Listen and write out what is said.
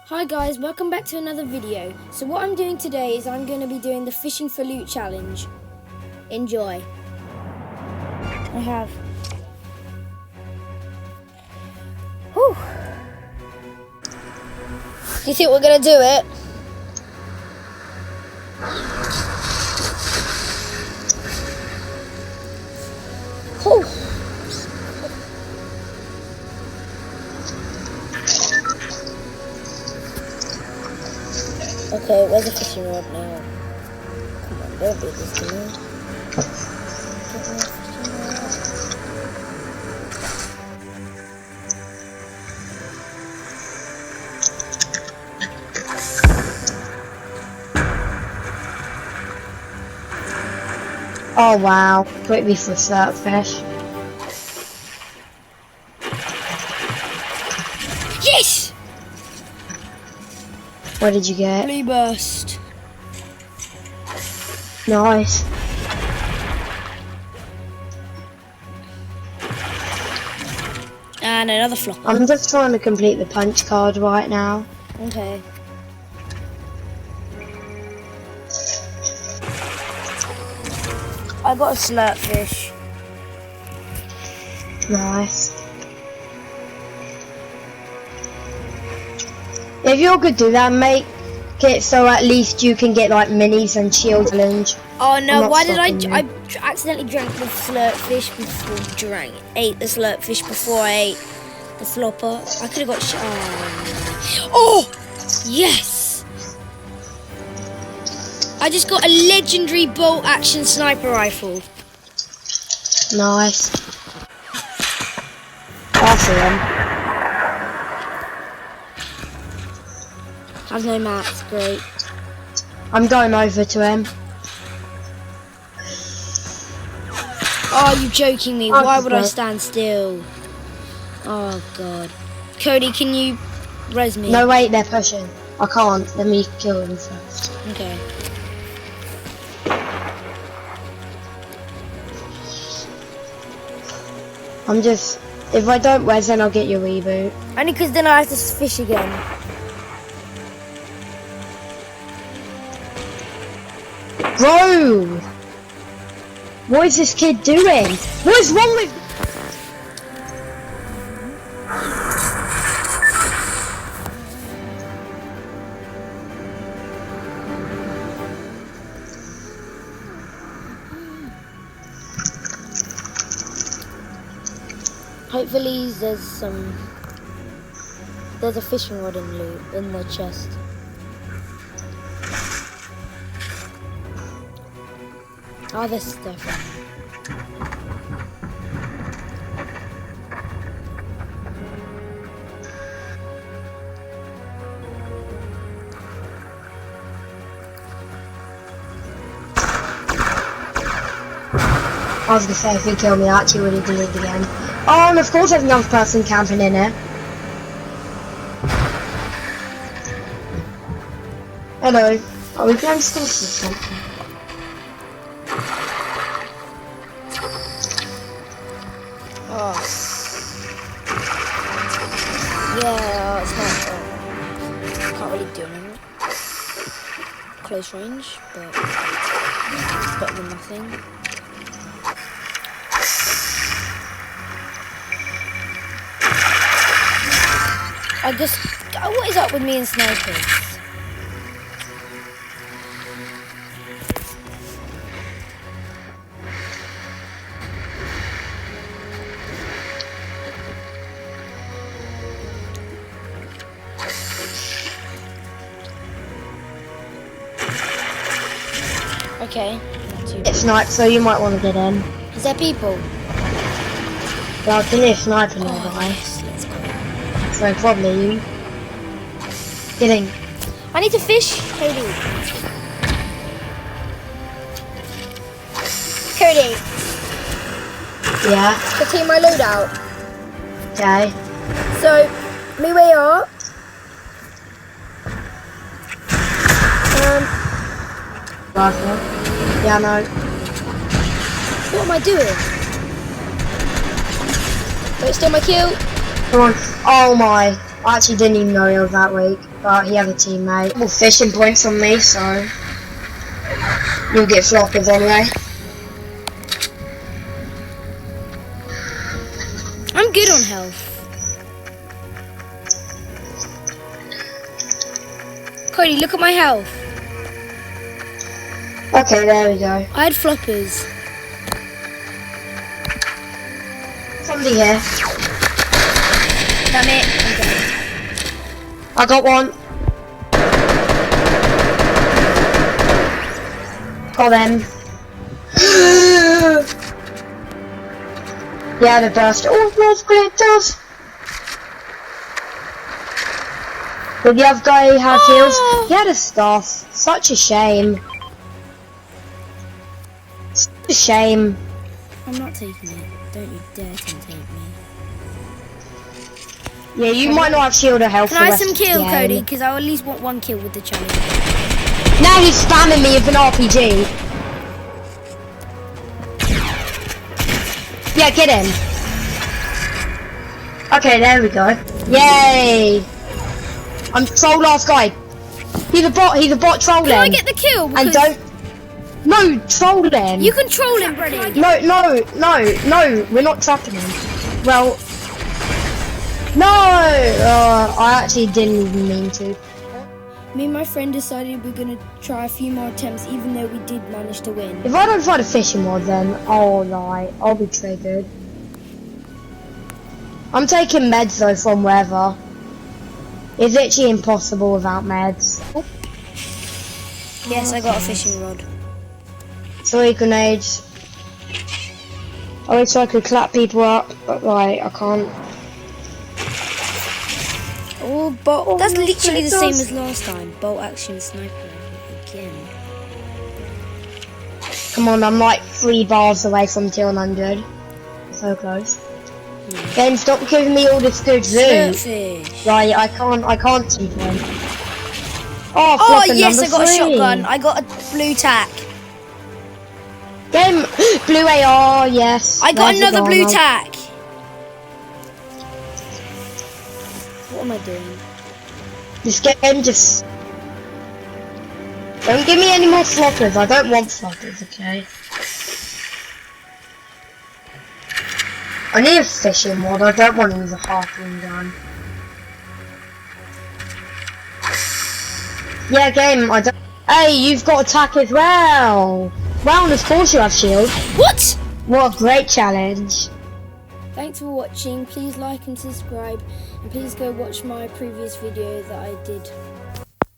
Hi guys, welcome back to another video. So what I'm doing today is I'm going to be doing the fishing for loot challenge. Enjoy. I have... Whew. Do you think we're going to do it? Whew. Okay, where's the fishing rod now? Come on, don't do this to me. Oh wow, quickly for slurpfish. Yes! What did you get? Blue burst. Nice. And another flop. I'm just trying to complete the punch card right now. Okay. I got a slurpfish. Nice. If you're good to that, make it so at least you can get like minis and shield challenge. Oh no, why did I stopping accidentally drank the slurpfish before ate the slurpfish before I ate the flopper. I could have got oh yes! I just got a legendary bolt action sniper rifle. Nice. Awesome. I've no mats, great. I'm going over to him. Oh, you joking me? Oh, Why would I no. stand still? Oh god. Cody, can you res me? No wait, they're pushing. I can't. Let me kill them first. Okay. I'm just. If I don't res, then I'll get your reboot. Only because then I have to fish again. Bro! What is this kid doing? What is wrong with... Hopefully there's a fishing rod in the chest. Oh, there's stuff. I was gonna say, if he killed me, I actually would have did it again. Oh, and of course there's another person camping in it. Hello. Are we playing Star Wars or something? Oh. Yeah, it's not. Can't really do anything. Close range, but it's better than nothing. I just. What is up with me and snipers? Okay. It's night, so you might want to get in. Is there people? Well, I can hear sniping nearby, Yes, let's go. so probably you. Getting. I need to fish, Cody. Cody, Yeah. continue my loadout. Okay. So, me way up. Rifle. Yeah, no. What am I doing? Don't steal my kill. Come on. Oh my. I actually didn't even know he was that weak, but he had a teammate. Well, fishing points on me, so you'll get floppers anyway. I'm good on health. Cody, look at my health. Okay, there we go. I had floppers. Somebody here. Damn it. I'm dead. I got one. Got them. Yeah, the burst. Oh, no, glitches. Did the other guy have heals? He had a staff. Such a shame. Such a shame. I'm not taking it. Don't you dare to take me. Yeah, you might not have shield or health. Can I have some kill, Cody? Because I at least want one kill with the challenge. Now he's spamming me with an RPG. Yeah, get him. Okay, there we go. Yay! I'm troll last guy. He's a bot trolling. Can I get the kill? And don't... No, troll him. You can troll him, Brady. No, we're not trapping him. Well... No! I actually didn't even mean to. Me and my friend decided we're going to try a few more attempts, even though we did manage to win. If I don't find a fishing rod, then I'll be triggered. I'm taking meds though from wherever. It's literally impossible without meds. Yes, I got a fishing rod. 3 grenades. I wish I could clap people up, but like I can't. Oh, bolt. That's literally the same as last time. Bolt action sniper again. Come on, I'm like 3 bars away from 200. So close. Then stop giving me all this good loot. Slurpfish. Right, I can't see them. Oh, Oh flipping yes, I number got 3. a shotgun. I got a blue tack. Game blue AR, yes. I got There's the another blue gun. tack. What am I doing? This game just... Don't give me any more floppers. I don't want floppers, okay? I need a fishing rod. I don't want to use a harpoon gun. Yeah, game, I don't... Hey, you've got attack as well! Well, of course you have shield. What? What a great challenge. Thanks for watching. Please like and subscribe, and please go watch my previous video that I did